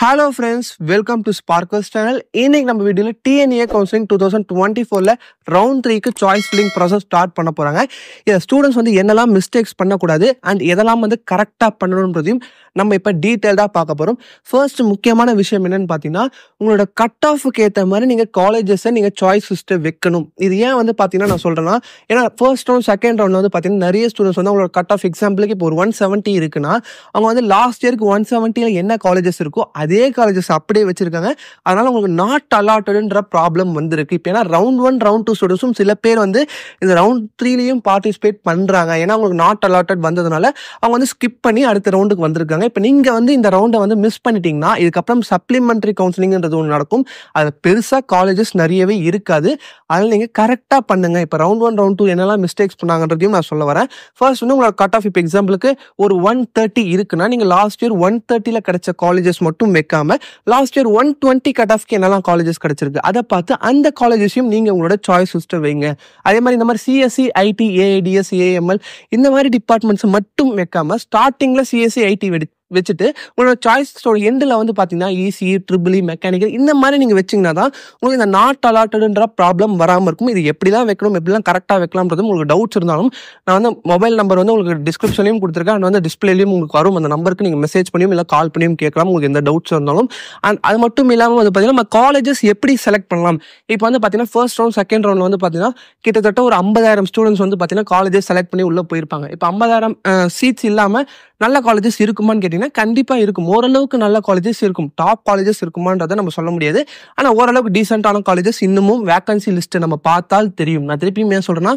Hello friends, welcome to Sparkles channel. இன்னைக்கு நம்ம வீடியோல TNA கவுன்சிலிங் 2024ல ரவுண்ட் 3க்கு சாய்ஸ் ஃபில்லிங் ப்ராசஸ் ஸ்டார்ட் பண்ண போறாங்க. இத ஸ்டூடண்ட்ஸ் வந்து என்னெல்லாம் மிஸ்டேக்ஸ் பண்ணக்கூடாது அண்ட் எதெல்லாம் வந்து கரெக்டா பண்ணணும்ன்றதையும் நம்ம இப்ப டீடைல்டா பார்க்க போறோம். ஃபர்ஸ்ட் முக்கியமான விஷயம் என்னன்னு பாத்தீங்கன்னா, உங்களோட கட் ஆஃப்க்கு ஏத்த மாதிரி நீங்க காலேஜஸை நீங்க சாய்ஸ் லிஸ்ட் வைக்கணும். இது ஏன் வந்து பாத்தீங்கன்னா நான் சொல்றேன்னா, ஏன்னா ஃபர்ஸ்ட் ரவுண்ட் செகண்ட் ரவுண்ட்ல வந்து பாத்தீங்கன்னா நிறைய ஸ்டூடெண்ட்ஸ் வந்து அவங்களோட கட் ஆஃப் எக்ஸாம்பிளுக்கு இப்போ ஒரு 170 இருக்குன்னா, அவங்க வந்து லாஸ்ட் இயருக்கு 170ல என்ன காலேஜஸ் இருக்கோ அதே காலேஜஸ் அப்படியே வச்சிருக்காங்க. அதனால உங்களுக்கு நாட் அலாட்டட்ன்ற ப்ராப்ளம் வந்திருக்கு. இப்போ ஏன்னா ரவுண்ட் 1 ரவுண்ட் 2 ஸ்டூடெண்ட்ஸும் சில பேர் வந்து இந்த ரவுண்ட் 3லயும் பார்ட்டிசிபேட் பண்றாங்க. ஏன்னா உங்களுக்கு நாட் அலாட்டட் வந்ததுனால அவங்க வந்து ஸ்கிப் பண்ணி அடுத்த ரவுண்டுக்கு வந்திருக்காங்க. இப்போ நீங்க வந்து இந்த ரவுண்டை வந்து மிஸ் பண்ணிட்டீங்கன்னா இதுக்கப்புறம் சப்ளிமெண்டரி கவுன்சிலிங்ன்றது ஒன்று நடக்கும். அது பெருசா காலேஜஸ் நிறையவே இருக்காது. அதனால நீங்க கரெக்டா பண்ணுங்க. இப்போ ரவுண்ட் 1 ரவுண்ட் 2 என்னெல்லாம் மிஸ்டேக்ஸ் பண்ணாங்கன்றதையும் நான் சொல்ல வரேன். ஃபர்ஸ்ட் வந்து உங்களோட கட் ஆஃப் இப்போ எக்ஸாம்பிளுக்கு ஒரு 130 இருக்குன்னா நீங்க லாஸ்ட் இயர் 130ல கிடைச்ச காலேஜஸ் மட்டும் வைக்காம லாஸ்ட் இயர் 120 கட் ஆஃப்க்கு என்னெல்லாம் காலேஜஸ் கிடைச்சிருக்கு அதை பார்த்து அந்த காலேஜஸையும் நீங்க உங்களோட சாய்ஸ் லிஸ்ட்டை வைங்க. அதே மாதிரி இந்த மாதிரி சிஎஸ்சி ஐடி ஏஐடிஎஸ் ஏஎம்எல் இந்த மாதிரி டிபார்ட்மெண்ட்ஸ் மட்டும் வைக்காம ஸ்டார்டிங்ல சிஎஸ்சி ஐடி வச்சுட்டு உங்களோட சாய்ஸ் எண்டில் வந்து பார்த்தீங்கன்னா இசி ட்ரிபிளி மெக்கானிக்கல் இந்த மாதிரி நீங்கள் வச்சிங்கன்னா தான் உங்களுக்கு இந்த நாட் அலாட்டடுன்ற ப்ராப்ளம் வராமல் இருக்கும். இது எப்படிலாம் வைக்கணும் எப்படிலாம் கரெக்டாக வைக்கலாம்ன்றது உங்களுக்கு டவுட்ஸ் இருந்தாலும் நான் வந்து மொபைல் நம்பர் வந்து உங்களுக்கு டிஸ்கிரிப்ஷன்லையும் கொடுத்துருக்கேன். அண்ட் வந்து டிஸ்பிளேலையும் உங்களுக்கு வரும். அந்த நம்பருக்கு நீங்கள் மெசேஜ் பண்ணியும் இல்லை கால் பண்ணியும் கேட்கலாம் உங்களுக்கு எந்த டவுட்ஸ் இருந்தாலும். அண்ட் அது மட்டும் இல்லாமல் வந்து பார்த்தீங்கன்னா நம்ம காலேஜஸ் எப்படி செலக்ட் பண்ணலாம். இப்போ வந்து பார்த்தீங்கன்னா ஃபர்ஸ்ட் ரவுண்ட் செகண்ட் ரவுண்ட் வந்து பார்த்தீங்கன்னா கிட்டத்தட்ட ஒரு 50,000 ஸ்டூடெண்ட்ஸ் வந்து பார்த்தீங்கன்னா காலேஜஸ் செலக்ட் பண்ணி உள்ளே போயிருப்பாங்க. இப்போ 50,000 சீட்ஸ் இல்லாமல் நல்ல காலேஜஸ் இருக்குமான்னு கேட்டீங்கன்னா கண்டிப்பா இருக்கும். ஓரளவுக்கு நல்ல காலேஜஸ் இருக்கும். டாப் காலேஜஸ் இருக்குமான்றதை நம்ம சொல்ல முடியாது. ஆனா ஓரளவுக்கு டீசென்டான காலேஜஸ் இன்னமும் வேகன்சி லிஸ்ட் நம்ம பார்த்தால் தெரியும். நான் திருப்பியும் ஏன் சொல்றேன்னா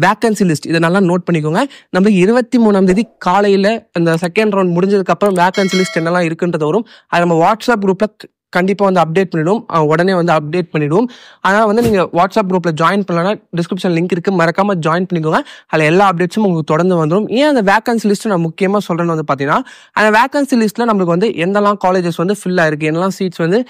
வேகன்சி லிஸ்ட் இதை நல்லா நோட் பண்ணிக்கோங்க. நம்ம 23ஆம் தேதி காலையில அந்த செகண்ட் ரவுண்ட் முடிஞ்சதுக்கு அப்புறம் வேகன்சி லிஸ்ட் என்னெல்லாம் இருக்குன்றது வரும். அது நம்ம வாட்ஸ்அப் குரூப்ல கண்டிப்பாக வந்து அப்டேட் பண்ணிவிடுவோம். உடனே வந்து அப்டேட் பண்ணிவிடுவோம். அதனால் வந்து நீங்கள் வாட்ஸ்அப் குரூப்பில் ஜாயின் பண்ணலன்னா டிஸ்கிரிப்ஷன் லிங்க் இருக்குது, மறக்காமல் ஜாயின் பண்ணிக்கோங்க. அதில் எல்லா அப்டேட்ஸும் உங்களுக்கு தொடர்ந்து வந்துடும். ஏன் அந்த வேகன்சி லிஸ்ட்டு நான் முக்கியமாக சொல்கிறேன்னு வந்து பார்த்தீங்கன்னா, அந்த வேகன்சி லிஸ்ட்டில் நம்மளுக்கு வந்து எந்தெல்லாம் காலேஜஸ் வந்து ஃபில் ஆயிருக்கு, என்னெல்லாம் சீட்ஸ் வந்து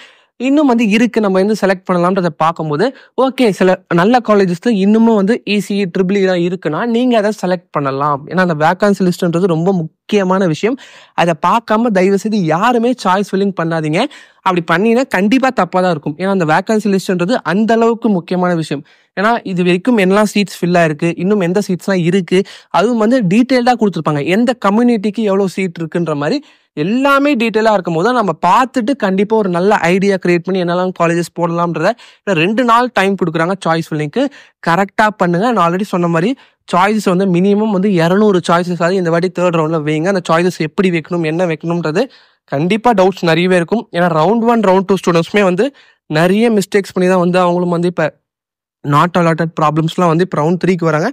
இன்னும் வந்து இருக்கு நம்ம வந்து செலக்ட் பண்ணலாம்ன்றதை பார்க்கும்போது ஓகே சில நல்ல காலேஜஸ்ல இன்னமும் வந்து இசி ட்ரிபிள் தான் இருக்குன்னா நீங்க அதை செலக்ட் பண்ணலாம். ஏன்னா அந்த வேகன்சி லிஸ்ட்ன்றது ரொம்ப முக்கியமான விஷயம். அதை பார்க்காம தயவு செய்து யாருமே சாய்ஸ் ஃபில்லிங் பண்ணாதீங்க. அப்படி பண்ணினா கண்டிப்பா தப்பா தான் இருக்கும். ஏன்னா அந்த வேகன்சி லிஸ்ட்ன்றது அந்த அளவுக்கு முக்கியமான விஷயம். ஏன்னா இது வரைக்கும் என்னெல்லாம் சீட்ஸ் ஃபில் ஆயிருக்கு, இன்னும் எந்த சீட்ஸ்லாம் இருக்கு, அதுவும் வந்து டீட்டெயில்டாக கொடுத்துருப்பாங்க. எந்த கம்யூனிட்டிக்கு எவ்வளோ சீட் இருக்குன்ற மாதிரி எல்லாமே டீட்டெயிலாக இருக்கும் போது நம்ம பார்த்துட்டு கண்டிப்பாக ஒரு நல்ல ஐடியா கிரியேட் பண்ணி என்னெல்லாம் காலேஜஸ் போடலாம்ன்றத 2 நாள் டைம் கொடுக்குறாங்க சாய்ஸ் ஃபில்லிங்க்கு. கரெக்டாக பண்ணுங்க. நான் ஆல்ரெடி சொன்ன மாதிரி சாய்ஸஸ் வந்து மினிமம் வந்து 200 சாய்ஸஸ் ஆகுது. இந்த வாட்டி தேர்ட் ரவுண்டில் வைங்க. அந்த சாய்ஸஸ் எப்படி வைக்கணும் என்ன வைக்கணும்ன்றது கண்டிப்பாக டவுட்ஸ் நிறையவே இருக்கும். ஏன்னா ரவுண்ட் 1 ரவுண்ட் 2 ஸ்டூடெண்ட்ஸுமே வந்து நிறைய மிஸ்டேக்ஸ் பண்ணி தான் வந்து அவங்களும் வந்து இப்போ நாட் அலாட்டட் ப்ராப்ளம்ஸ்லாம் வந்து இப்போ ரவுண்ட் 3க்கு வராங்க.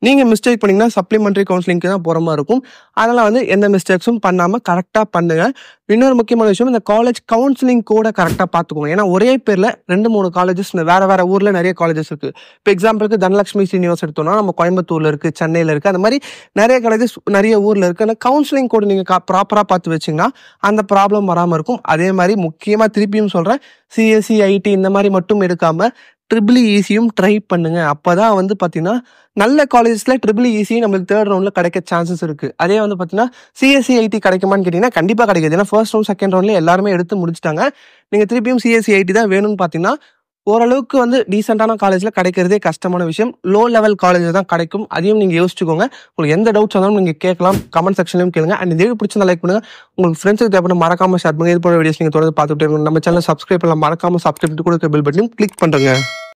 நீங்கள் மிஸ்டேக் பண்ணிங்கன்னா சப்ளிமெண்ட்ரி கவுன்சிலிங்க்கு தான் போகிற மாதிரி இருக்கும். அதனால் வந்து எந்த மிஸ்டேக்ஸும் பண்ணாமல் கரெக்டாக பண்ணுங்க. இன்னொரு முக்கியமான விஷயம் இந்த காலேஜ் கவுன்சிலிங் கூட கரெக்டாக பார்த்துக்கோங்க. ஏன்னா ஒரே பேரில் 2-3 காலேஜஸ் வேறு வேறு ஊரில் நிறைய காலேஜஸ் இருக்குது. இப்போ எக்ஸாம்பிளுக்கு தனலட்சுமி சீனிவாஸ் எடுத்தோம்னா நம்ம கோயம்புத்தூரில் இருக்குது, சென்னையில் இருக்குது, அந்த மாதிரி நிறைய காலேஜஸ் நிறைய ஊரில் இருக்குது. அந்த கவுன்சிலிங் கூட நீங்கள் ப்ராப்பராக பார்த்து வச்சிங்கன்னா அந்த ப்ராப்ளம் வராமல் இருக்கும். அதே மாதிரி முக்கியமாக திருப்பியும் சொல்கிறேன், சிஎஸ்சி ஐடி இந்த மாதிரி மட்டும் எடுக்காமல் ட்ரிபிள் ஈஸியும் ட்ரை பண்ணுங்க. அப்போதான் வந்து பார்த்தீங்கன்னா நல்ல காலேஜஸ்ல ட்ரிபிள் ஈஸி நம்மளுக்கு தேர்ட் ரவுண்ட்ல கிடைக்க சான்சஸ் இருக்கு. அதே வந்து பார்த்தீங்கன்னா சிஎஸ்சி ஐடி கிடைக்குமான்னு கேட்டீங்கன்னா கண்டிப்பாக கிடைக்காது. ஏன்னா ஃபர்ஸ்ட் ரவுண்ட் செகண்ட் ரவுண்ட்ல எல்லாருமே எடுத்து முடிச்சிட்டாங்க. நீங்கள் திருப்பியும் சிஎஸ்சி ஐடி தான் வேணும்னு பார்த்தீங்கன்னா ஓரளவுக்கு வந்து டீசென்டான காலேஜில் கிடைக்கிறதே கஷ்டமான விஷயம். லோ லெவல் காலேஜில் தான் கிடைக்கும். அதையும் நீங்கள் யோசிச்சுக்கோங்க. உங்களுக்கு எந்த டவுட்ஸ் வந்தாலும் நீங்கள் கேட்கலாம், கமெண்ட் செக்ஷன்லையும் கேளுங்க. அண்ட் இந்த வீடியோ பிடிச்சிருந்தா லைக் பண்ணுங்க. உங்களுக்கு ஃப்ரெண்ட்ஸுக்கு தேவைப்பட மறக்காம ஷேர் பண்ணுங்க. இது போல வீடியோஸ் நீங்கள் தொடர்ந்து பார்த்துட்டே இருக்கணும். நம்ம சேனல் சப்ஸ்கிரைப் பண்ணலாம், மறக்காம சப்ஸ்கிரைப் பண்ணி கூட பெல் பட்டனையும் கிளிக் பண்ணுங்க.